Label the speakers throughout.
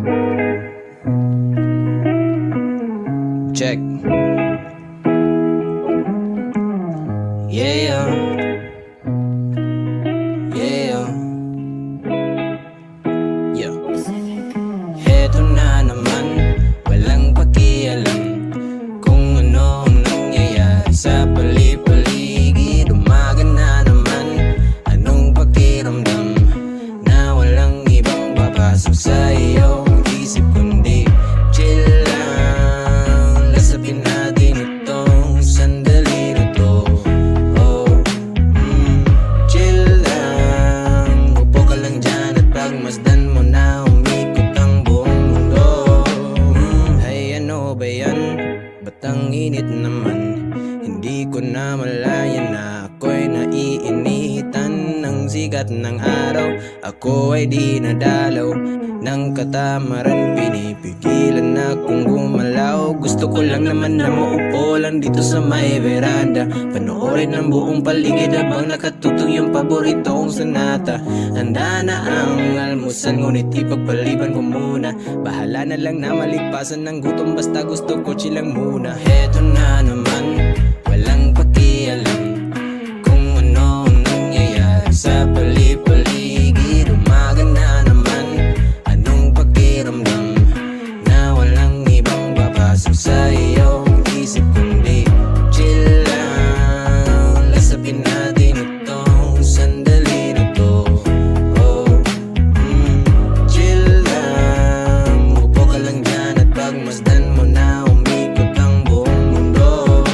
Speaker 1: Check. Yeah. Yeah. Yeah. Heto na naman, walang pakialam kung ano ang nangyayari sa pali-paligid. Umaga na naman, anong pakiramdam na walang ibang papasok sa iyong isip kundi chill lang. Lasapin natin itong sandali na to. Chill lang, upo ka lang dyan at pagmasdan mo na umikot ang buong mundo. Ay ano ba yan? Ba't ang init naman? Hindi ko na malaya na ako'y naiinitan ng sikat ng araw. Ako ay di nadalaw ng katamaran, pinipigilan akong gumalaw. Gusto ko lang naman na maupo lang dito sa may veranda, panoorin ang buong paligid habang nakatutog yung paborito kong sonata. Handa na ang almusal, ngunit ipagpaliban ko muna. Bahala na lang na malipasan ng gutom, basta gusto ko chill lang muna. Heto na naman, walang pakialam kung ano ang nangyayari sa pali-paligid. Umaga na naman, anong pakiramdam na walang ibang papasok sa iyong isip kundi chill lang. Lasapin natin itong sandali na to. Chill lang, upo ka lang dyan at pagmasdan mo na umikot ang buong mundo.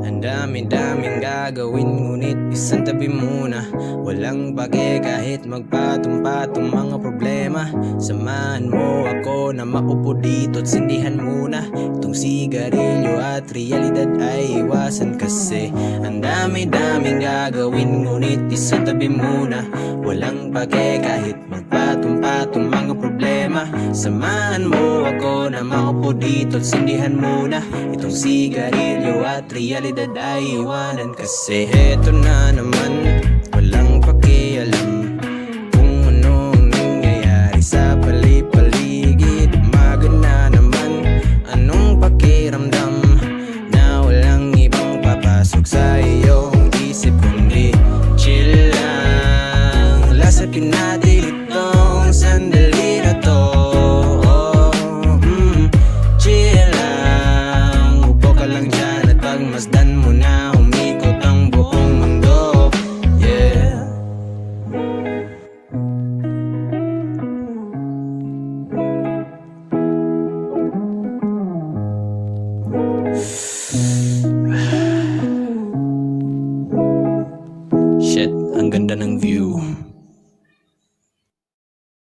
Speaker 1: Ang dami-daming gagawin, ngunit isang tabi muna. Walang bage kahit magpatong-patong mga problema. Samahan mo ako na maupo dito at sindihan muna itong sigarilyo at realidad ay iwasan kasi ang dami-daming gagawin, ngunit isang tabi muna. Walang bage kahit magpatong-patong mga problema. Samahan mo ako na maupo dito at sindihan muna itong sigarilyo at realidad ay iwanan kasi heto na naman, walang pakialam kung ano ang nangyayari sa pali-paligid. Umaga na naman, anong pakiramdam na walang ibang papasok sa iyong isip kundi chill lang. Lasapin natin itong sandali na to. Chill lang, upo ka lang dyan at pagmasdan mo na umikot ang buong mundo. Yeah. Shit, ang ganda ng view.